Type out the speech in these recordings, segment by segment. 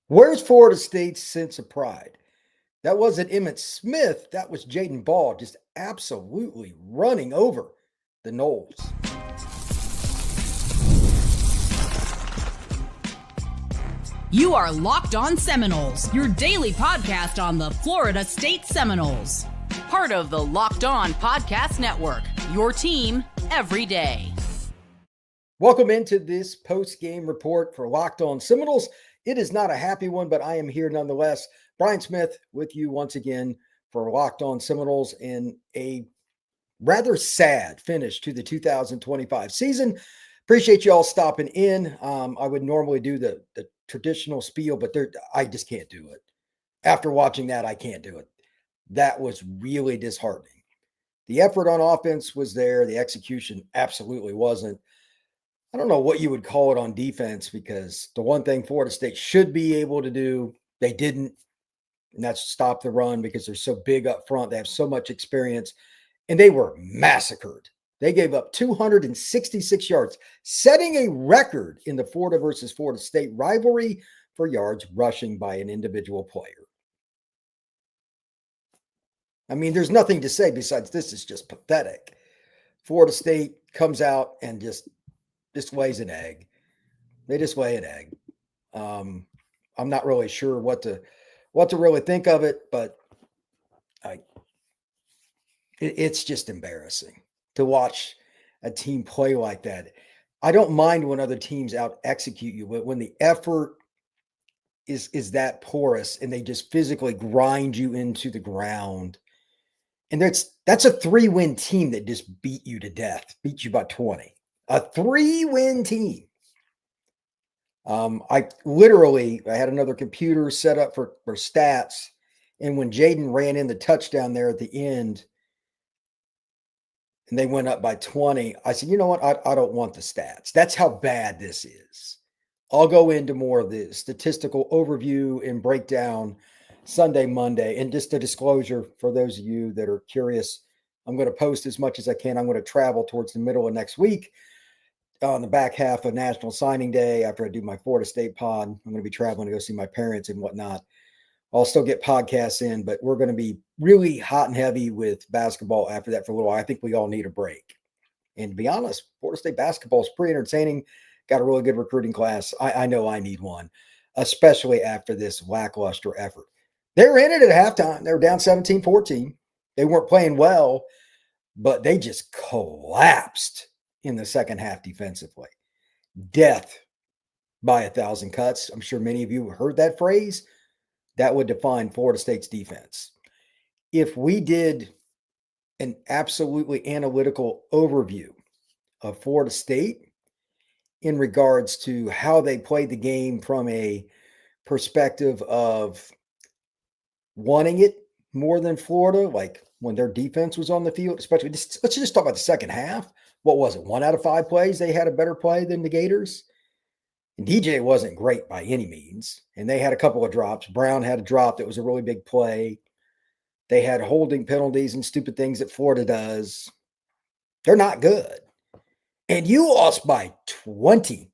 Where's Florida State's sense of pride? That wasn't Emmett Smith. That was Jaden Ball just absolutely running over the Noles. You are Locked On Seminoles, your daily podcast on the Florida State Seminoles. Part of the Locked On Podcast Network, your team every day. Welcome into this post-game report for Locked On Seminoles. It is not a happy one, but I am here nonetheless. Brian Smith with you once again for Locked On Seminoles in a rather sad finish to the 2025 season. Appreciate you all stopping in. I would normally do the traditional spiel, but I just can't do it. After watching that, I can't do it. That was really disheartening. The effort on offense was there. The execution absolutely wasn't. I don't know what you would call it on defense, because the one thing Florida State should be able to do, they didn't, and that's stop the run because they're so big up front. They have so much experience, and they were massacred. They gave up 266 yards, setting a record in the Florida versus Florida State rivalry for yards rushing by an individual player. I mean, there's nothing to say besides this is just pathetic. Florida State comes out and just lays an egg. They just lay an egg. I'm not really sure what to really think of it, but it's just embarrassing to watch a team play like that. I don't mind when other teams out execute you, but when the effort is that porous and they just physically grind you into the ground, and that's a 3-win team that just beat you to death, beat you by 20. A 3-win team. I had another computer set up for stats, and when Jaden ran in the touchdown there at the end, and they went up by 20, I said, you know what? I don't want the stats. That's how bad this is. I'll go into more of the statistical overview and breakdown Sunday, Monday. And just a disclosure for those of you that are curious, I'm going to post as much as I can. I'm going to travel towards the middle of next week on the back half of National Signing Day after I do my Florida State pod. I'm going to be traveling to go see my parents and whatnot. I'll still get podcasts in, but we're going to be really hot and heavy with basketball after that for a little while. I think we all need a break. And to be honest, Florida State basketball is pretty entertaining. Got a really good recruiting class. I know I need one, especially after this lackluster effort. They were in it at halftime. They were down 17-14. They weren't playing well, but they just collapsed in the second half defensively. Death by 1,000 cuts. I'm sure many of you heard that phrase. That would define Florida State's defense. If we did an absolutely analytical overview of Florida State in regards to how they played the game from a perspective of wanting it more than Florida, like when their defense was on the field, especially, let's just talk about the second half. What was it? 1 out of 5 plays, they had a better play than the Gators. And DJ wasn't great by any means. And they had a couple of drops. Brown had a drop that was a really big play. They had holding penalties and stupid things that Florida does. They're not good. And you lost by 20.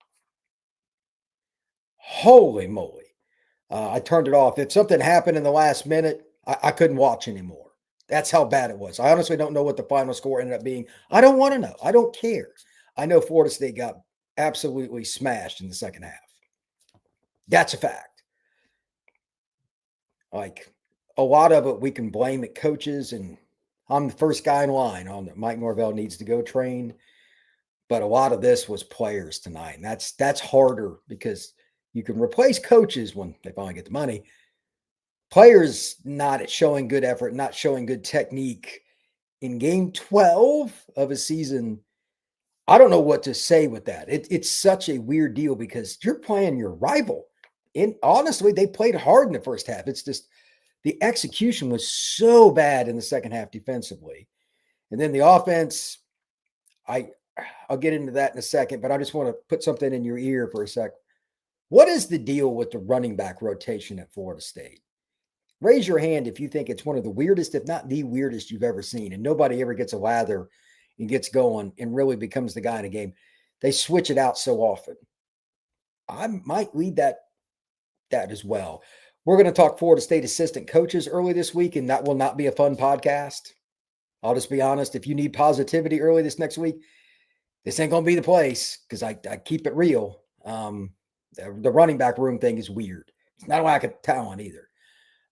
Holy moly. I turned it off. If something happened in the last minute, I couldn't watch anymore. That's how bad it was. I honestly don't know what the final score ended up being. I don't want to know. I don't care. I know Florida State got absolutely smashed in the second half. That's a fact. Like, a lot of it we can blame at coaches, and I'm the first guy in line on that. Mike Norvell needs to go train, but a lot of this was players tonight, and that's harder because you can replace coaches when they finally get the money. Players not showing good effort, not showing good technique in game 12 of a season. I don't know what to say with that. It's such a weird deal because you're playing your rival. And honestly, they played hard in the first half. It's just the execution was so bad in the second half defensively. And then the offense, I'll get into that in a second, but I just want to put something in your ear for a sec. What is the deal with the running back rotation at Florida State? Raise your hand if you think it's one of the weirdest, if not the weirdest you've ever seen, and nobody ever gets a lather and gets going and really becomes the guy in a game. They switch it out so often. I might lead that that as well. We're going to talk Florida State assistant coaches early this week, and that will not be a fun podcast. I'll just be honest. If you need positivity early this next week, this ain't going to be the place because I keep it real. The running back room thing is weird. It's not a lack of talent either.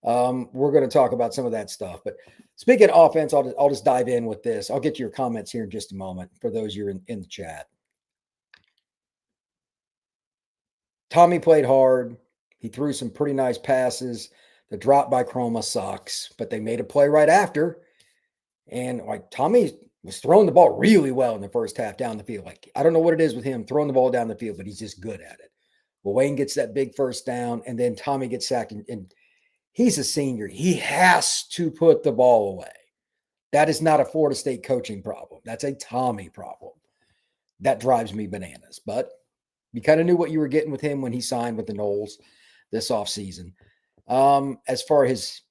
We're going to talk about some of that stuff. But speaking of offense, I'll just dive in with this. I'll get to your comments here in just a moment for those you're in the chat. Tommy played hard. He threw some pretty nice passes. The drop by Chroma sucks, but they made a play right after. And like Tommy was throwing the ball really well in the first half down the field. Like, I don't know what it is with him throwing the ball down the field, but he's just good at it. Well, Wayne gets that big first down, and then Tommy gets sacked, and he's a senior. He has to put the ball away. That is not a Florida State coaching problem. That's a Tommy problem. That drives me bananas. But you kind of knew what you were getting with him when he signed with the Noles this offseason. As far as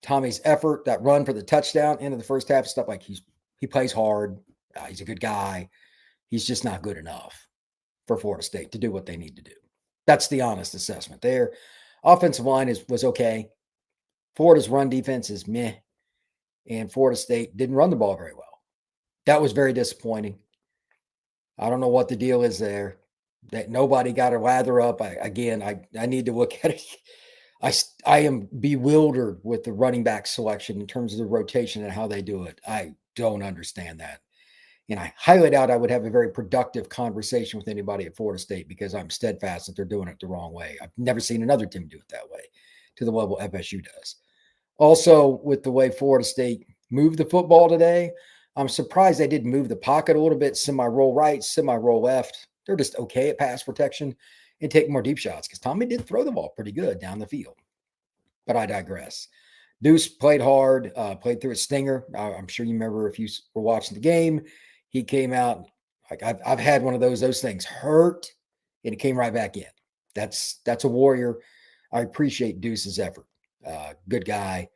Tommy's effort, that run for the touchdown, end of the first half, stuff like he plays hard. He's a good guy. He's just not good enough for Florida State to do what they need to do. That's the honest assessment there. Offensive line was okay. Florida's run defense is meh. And Florida State didn't run the ball very well. That was very disappointing. I don't know what the deal is there. That nobody got a lather up. I need to look at it. I am bewildered with the running back selection in terms of the rotation and how they do it. I don't understand that. And I highly doubt I would have a very productive conversation with anybody at Florida State because I'm steadfast that they're doing it the wrong way. I've never seen another team do it that way to the level FSU does. Also, with the way Florida State moved the football today, I'm surprised they didn't move the pocket a little bit, semi-roll right, semi-roll left. They're just okay at pass protection and take more deep shots because Tommy did throw the ball pretty good down the field. But I digress. Deuce played hard, played through a stinger. I'm sure you remember if you were watching the game, he came out like I've had one of those things hurt, and it came right back in. That's a warrior. I appreciate Deuce's effort. Good guy.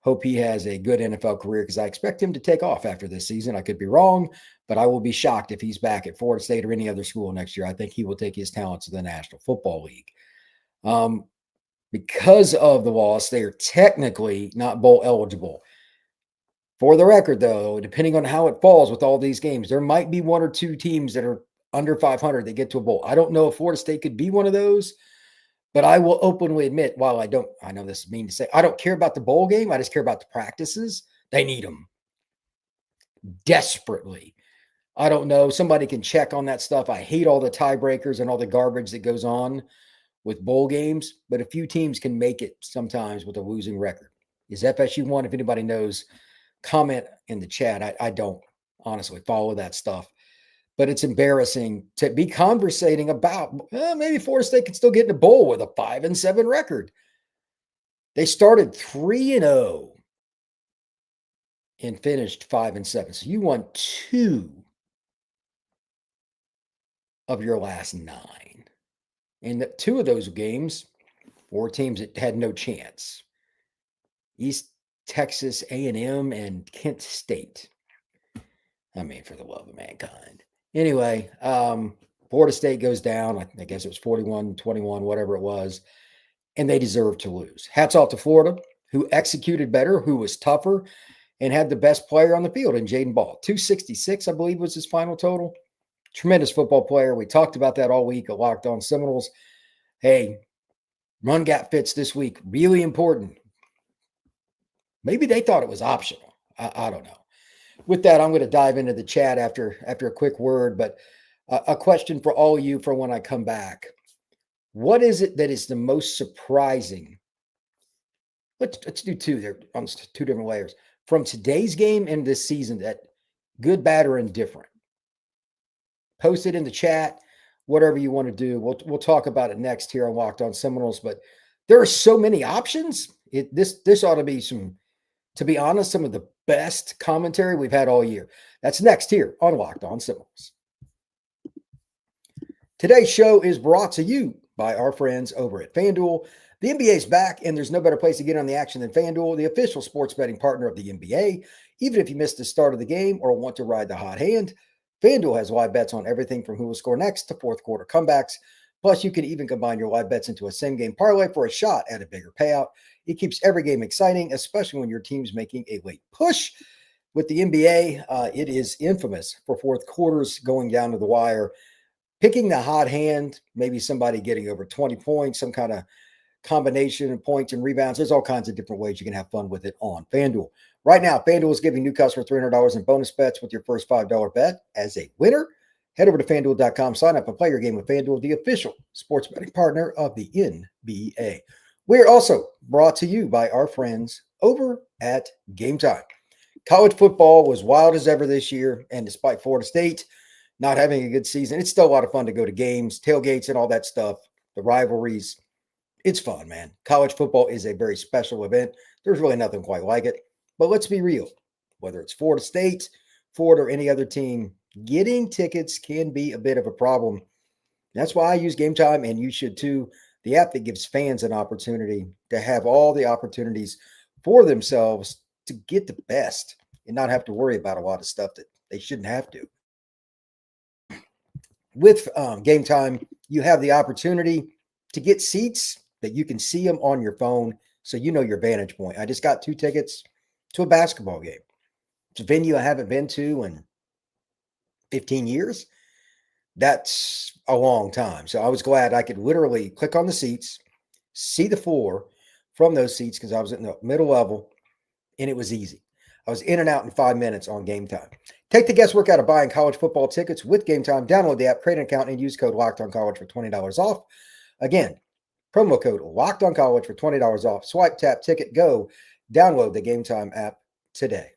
Hope he has a good NFL career because I expect him to take off after this season. I could be wrong, but I will be shocked if he's back at Florida State or any other school next year. I think he will take his talents to the National Football League. Because of the loss, they are technically not bowl eligible. For the record, though, depending on how it falls with all these games, there might be one or two teams that are under 500 that get to a bowl. I don't know if Florida State could be one of those, but I will openly admit, while I know this is mean to say, I don't care about the bowl game. I just care about the practices. They need them desperately. I don't know. Somebody can check on that stuff. I hate all the tiebreakers and all the garbage that goes on with bowl games, but a few teams can make it sometimes with a losing record. Is FSU one? If anybody knows, comment in the chat. I don't honestly follow that stuff, but it's embarrassing to be conversating about maybe Florida State could still get in a bowl with a 5-7 record. They started 3-0 and finished 5-7. So you won 2 of your last 9. And 2 of those games, 4 teams that had no chance. East Texas A&M and Kent State. I mean, for the love of mankind. Anyway, Florida State goes down. I guess it was 41-21, whatever it was. And they deserve to lose. Hats off to Florida, who executed better, who was tougher, and had the best player on the field in Jaden Ball. 266, I believe, was his final total. Tremendous football player. We talked about that all week at Locked On Seminoles. Hey, run gap fits this week. Really important. Maybe they thought it was optional. I don't know. With that, I'm going to dive into the chat after a quick word, but a question for all of you for when I come back. What is it that is the most surprising? Let's do 2 there on 2 different layers. From today's game and this season, that good, bad, or indifferent. Post it in the chat, whatever you want to do. We'll talk about it next here on Locked On Seminoles, but there are so many options. This ought to be to be honest, some of the best commentary we've had all year. That's next here on Locked On Seminoles. Today's show is brought to you by our friends over at FanDuel. The NBA is back, and there's no better place to get on the action than FanDuel, the official sports betting partner of the NBA. Even if you missed the start of the game or want to ride the hot hand, FanDuel has live bets on everything from who will score next to fourth quarter comebacks. Plus, you can even combine your live bets into a same-game parlay for a shot at a bigger payout. It keeps every game exciting, especially when your team's making a late push. With the NBA, it is infamous for fourth quarters going down to the wire. Picking the hot hand, maybe somebody getting over 20 points, some kind of combination of points and rebounds. There's all kinds of different ways you can have fun with it on FanDuel. Right now, FanDuel is giving new customers $300 in bonus bets with your first $5 bet as a winner. Head over to FanDuel.com, sign up and play your game with FanDuel, the official sports betting partner of the NBA. We are also brought to you by our friends over at Game Time. College football was wild as ever this year, and despite Florida State not having a good season, it's still a lot of fun to go to games, tailgates, and all that stuff, the rivalries. It's fun, man. College football is a very special event. There's really nothing quite like it. But let's be real. Whether it's Florida State, Florida, or any other team, getting tickets can be a bit of a problem. That's why I use Game Time, and you should too. The app that gives fans an opportunity to have all the opportunities for themselves to get the best and not have to worry about a lot of stuff that they shouldn't have to. With Game Time, you have the opportunity to get seats that you can see them on your phone so you know your vantage point. I just got 2 tickets to a basketball game. It's a venue I haven't been to in 15 years. That's a long time. So I was glad I could literally click on the seats, see the floor from those seats because I was in the middle level, and it was easy. I was in and out in 5 minutes on Game Time. Take the guesswork out of buying college football tickets with Game Time. Download the app, create an account, and use code LOCKEDONCollege for $20 off. Again, promo code LOCKEDONCollege for $20 off. Swipe, tap, ticket, go. Download the Game Time app today.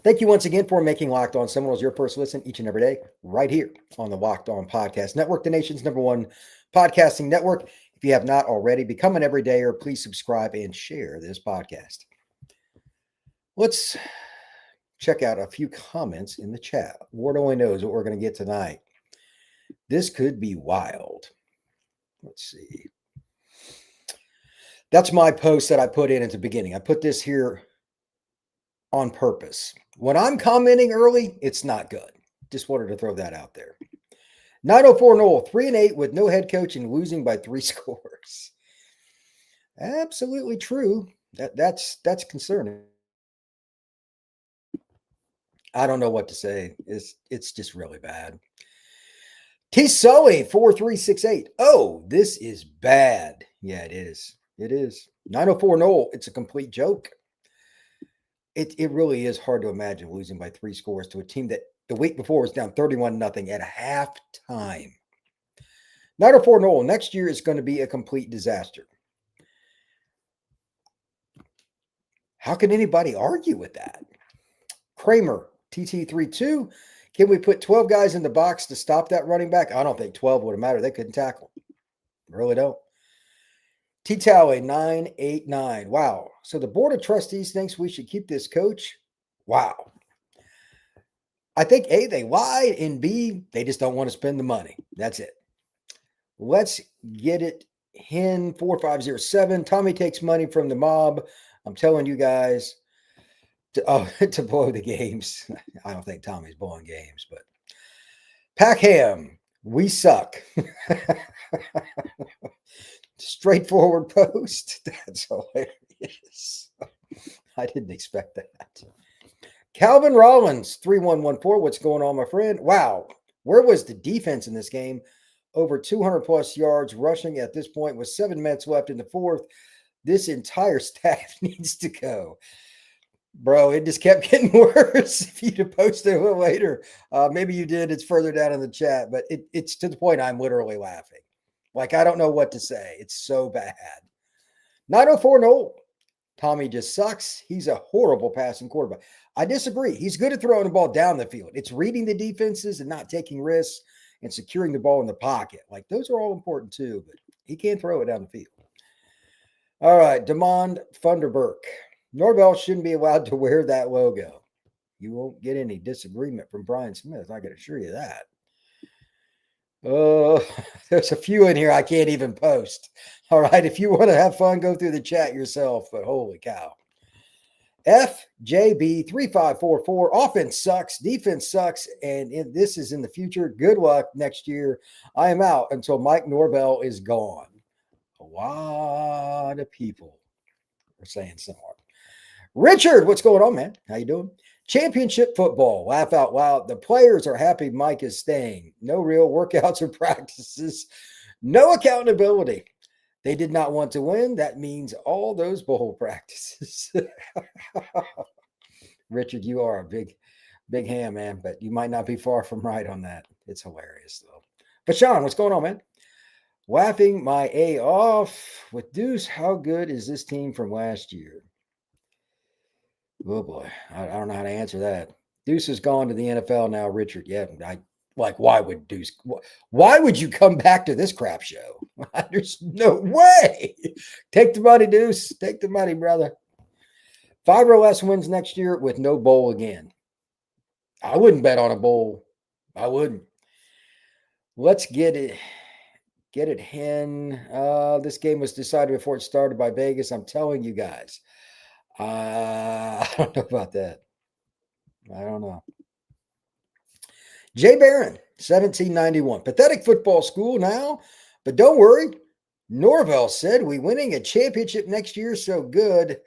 Thank you once again for making Locked On Seminoles your first listen each and every day, right here on the Locked On Podcast Network, the nation's #1 podcasting network. If you have not already, become an everydayer. Please subscribe and share this podcast. Let's check out a few comments in the chat. Ward only knows what we're going to get tonight. This could be wild. Let's see. That's my post that I put in at the beginning. I put this here on purpose. When I'm commenting early, it's not good. Just wanted to throw that out there. 904 Noel, 3-8 with no head coach and losing by 3 scores. Absolutely true. That's concerning. I don't know what to say. It's just really bad. T Sully 4368. Oh, this is bad. Yeah, it is. It is. 904 Noel, it's a complete joke. It really is hard to imagine losing by 3 scores to a team that the week before was down 31-0 at halftime. 904 Noel, next year is going to be a complete disaster. How can anybody argue with that? Kramer, TT32, can we put 12 guys in the box to stop that running back? I don't think 12 would have mattered. They couldn't tackle. Really don't. T-Tally 989. Wow. So the Board of Trustees thinks we should keep this coach? Wow. I think A, they lied, and B, they just don't want to spend the money. That's it. Let's get it. Hen 4507. Tommy takes money from the mob. I'm telling you guys to blow the games. I don't think Tommy's blowing games, but Packham, we suck. Straightforward post. That's hilarious. I didn't expect that. Calvin Rollins, 3114. What's going on, my friend? Wow. Where was the defense in this game? Over 200 plus yards rushing at this point with 7 minutes left in the fourth. This entire staff needs to go. Bro, it just kept getting worse. If you'd have posted a little later, maybe you did. It's further down in the chat, but it's to the point I'm literally laughing. Like, I don't know what to say. It's so bad. 904 Noel. Tommy just sucks. He's a horrible passing quarterback. I disagree. He's good at throwing the ball down the field. It's reading the defenses and not taking risks and securing the ball in the pocket. Like, those are all important too, but he can't throw it down the field. All right, Demond Funderburk. Norvell shouldn't be allowed to wear that logo. You won't get any disagreement from Brian Smith. I can assure you that. Oh, there's a few in here I can't even post. All right, if you want to have fun, go through the chat yourself, but holy cow. FJB3544. Offense sucks, defense sucks, and this is in the future. Good luck next year. I am out until Mike Norvell is gone. A lot of people are saying similar. Richard, what's going on, man? How you doing? Championship football. Laugh out loud. The players are happy Mike is staying. No real workouts or practices. No accountability. They did not want to win. That means all those bowl practices. Richard, you are a big ham, man, but you might not be far from right on that. It's hilarious, though. But Sean, what's going on, man? Laughing my A off with Deuce. How good is this team from last year? Oh, boy. I don't know how to answer that. Deuce has gone to the NFL now, Richard. Yeah, why would Deuce? Why would you come back to this crap show? There's no way. Take the money, Deuce. Take the money, brother. 5 or less wins next year with no bowl again. I wouldn't bet on a bowl. I wouldn't. Let's get it. Get it, Hen. This game was decided before it started by Vegas. I'm telling you guys. I don't know about that. I don't know. Jay Barron, 1791. Pathetic football school now, but don't worry. Norvell said we winning a championship next year, so good.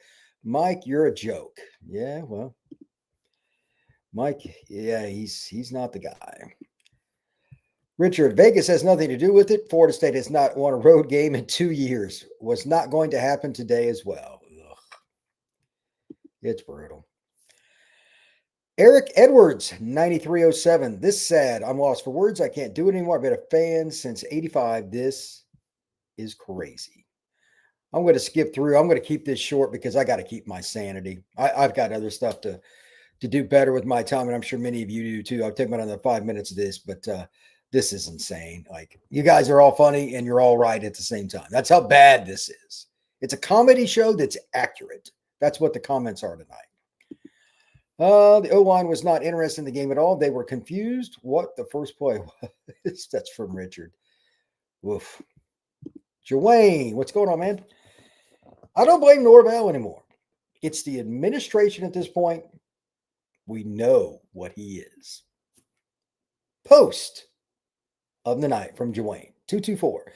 Mike, you're a joke. Yeah, well, Mike, yeah, he's not the guy. Richard, Vegas has nothing to do with it. Florida State has not won a road game in 2 years. Was not going to happen today as well. Ugh. It's brutal. Eric Edwards, 9307. This sad. I'm lost for words. I can't do it anymore. I've been a fan since 85. This is crazy. I'm going to skip through. I'm going to keep this short because I got to keep my sanity. I've got other stuff to do better with my time, and I'm sure many of you do too. I'll take about another 5 minutes of this, but this is insane. Like, you guys are all funny and you're all right at the same time. That's how bad this is. It's a comedy show that's accurate. That's what the comments are tonight. The O-line was not interested in the game at all. They were confused what the first play was. That's from Richard. Woof. Joanne, what's going on, man? I don't blame Norvell anymore. It's the administration at this point. We know what he is. Post of the night from Joanne, 224.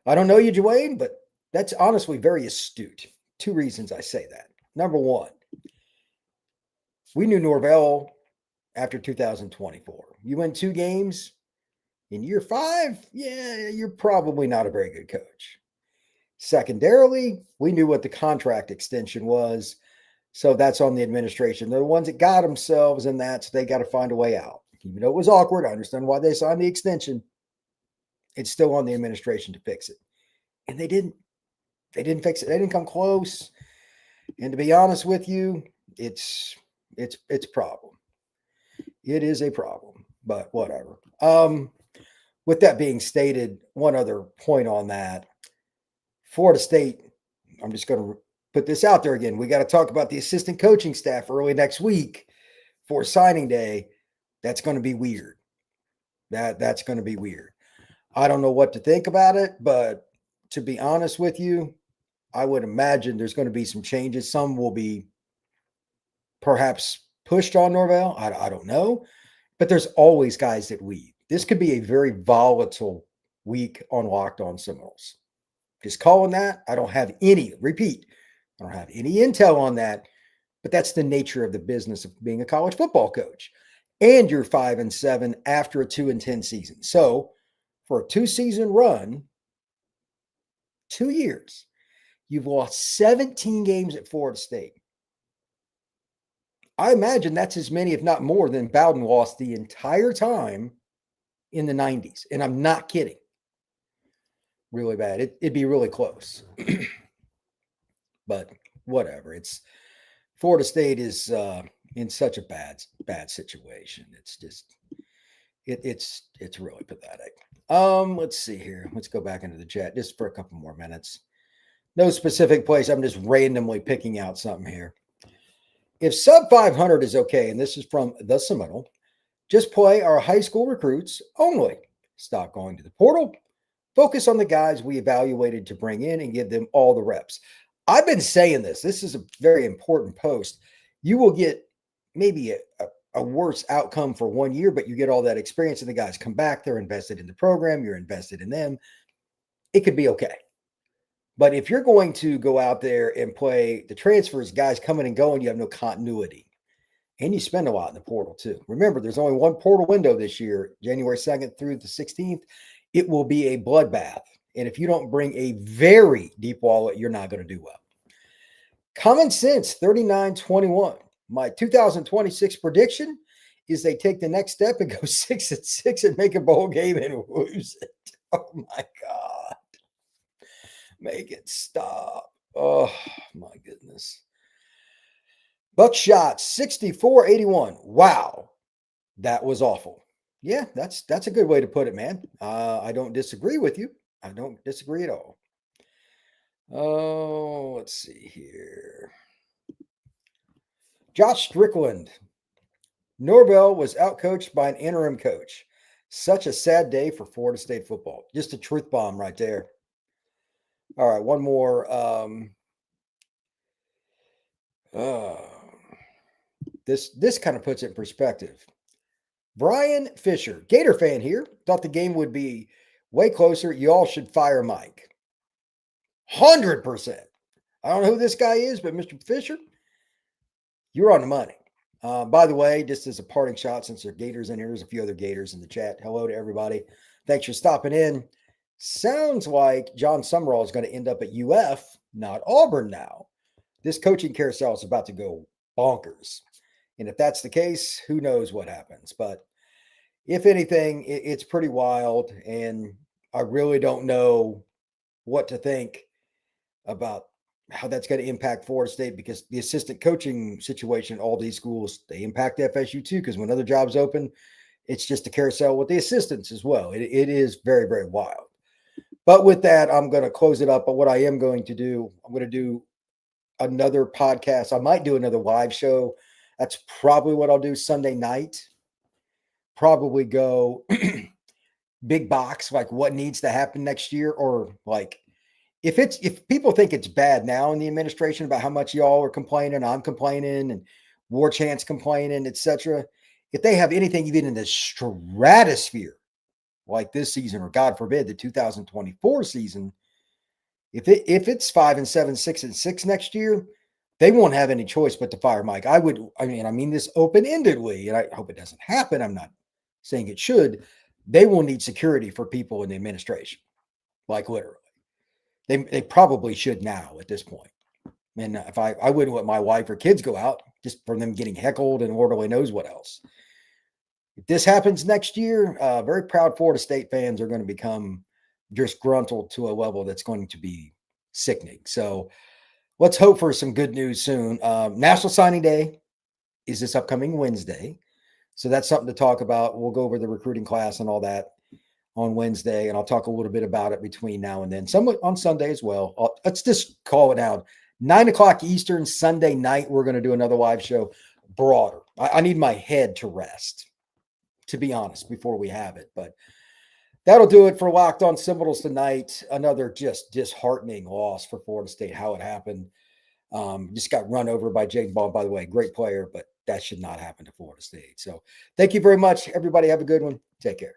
I don't know you, Joanne, but that's honestly very astute. 2 reasons I say that. Number 1, we knew Norvell after 2024. You win 2 games in year 5, yeah, you're probably not a very good coach. Secondarily, we knew what the contract extension was, so that's on the administration. They're the ones that got themselves in that, so they got to find a way out. Even though it was awkward, I understand why they signed the extension. It's still on the administration to fix it. And they didn't. They didn't fix it. They didn't come close. And to be honest with you, it's a problem. It is a problem, but whatever. With that being stated, one other point on that. Florida State, I'm just going to put this out there again. We got to talk about the assistant coaching staff early next week for signing day. That's going to be weird. That's going to be weird. I don't know what to think about it, but to be honest with you, I would imagine there's going to be some changes. Some will be perhaps pushed on Norvell. I don't know, but there's always guys that leave. This could be a very volatile week on Locked On Seminoles. Just calling that. I don't have any intel on that, but that's the nature of the business of being a college football coach. And you're 5-7 after a 2-10 season. So for a 2-season run, 2 years, you've lost 17 games at Florida State. I imagine that's as many, if not more, than Bowden lost the entire time in the 90s. And I'm not kidding. Really bad. It'd be really close. But whatever. Florida State is in such a bad situation. It's just it's really pathetic. Let's see here. Let's go back into the chat just for a couple more minutes. No specific place. I'm just randomly picking out something here. If sub 500 is okay, and this is from the Seminole, just play our high school recruits only. Stop going to the portal. Focus on the guys we evaluated to bring in and give them all the reps. I've been saying this. This is a very important post. You will get maybe a worse outcome for 1 year, but you get all that experience and the guys come back. They're invested in the program. You're invested in them. It could be okay. But if you're going to go out there and play the transfers, guys coming and going, you have no continuity. And you spend a lot in the portal too. Remember, there's only one portal window this year, January 2nd through the 16th. It will be a bloodbath. And if you don't bring a very deep wallet, you're not going to do well. Common sense, 39-21. My 2026 prediction is they take the next step and go 6-6 and make a bowl game and lose it. Oh my God. Make it stop. Oh my goodness. Buckshot 64-81. Wow. That was awful. Yeah, that's a good way to put it, man. I don't disagree with you. I don't disagree at all. Oh, let's see here. Josh Strickland. Norvell was outcoached by an interim coach. Such a sad day for Florida State football. Just a truth bomb right there. All right, one more. This kind of puts it in perspective. Brian Fisher, Gator fan here, thought the game would be way closer. You all should fire Mike. 100%. I don't know who this guy is, but Mr. Fisher, you're on the money. By the way, just as a parting shot, since there are Gators in here, there's a few other Gators in the chat. Hello to everybody. Thanks for stopping in. Sounds like John Summerall is going to end up at UF, not Auburn now. This coaching carousel is about to go bonkers. And if that's the case, who knows what happens. But if anything, it's pretty wild. And I really don't know what to think about how that's going to impact Florida State, because the assistant coaching situation, all these schools, they impact FSU too, because when other jobs open, it's just a carousel with the assistants as well. It is very, very wild. But with that, I'm going to close it up. But what I am going to do, I'm going to do another podcast. I might do another live show. That's probably what I'll do Sunday night. Probably go big box, like what needs to happen next year, or like if people think it's bad now in the administration about how much y'all are complaining, I'm complaining, and War Chant's complaining, etc. If they have anything even in the stratosphere like this season, or God forbid the 2024 season, if it's 5-7, 6-6 next year, they won't have any choice but to fire Mike. I mean this open-endedly, and I hope it doesn't happen. I'm not saying it should. They will need security for people in the administration, like literally. They probably should now at this point. And if I wouldn't let my wife or kids go out just from them getting heckled and orderly knows what else. If this happens next year, very proud Florida State fans are going to become disgruntled to a level that's going to be sickening. So let's hope for some good news soon. National Signing Day is this upcoming Wednesday. So that's something to talk about. We'll go over the recruiting class and all that on Wednesday, and I'll talk a little bit about it between now and then. Some on Sunday as well. Let's just call it out. 9:00 Eastern, Sunday night, we're going to do another live show, broader. I need my head to rest, to be honest, before we have it. But that'll do it for Locked On Seminoles tonight. Another just disheartening loss for Florida State, how it happened. Just got run over by Jake Ball, by the way. Great player, but that should not happen to Florida State. So thank you very much, everybody. Have a good one. Take care.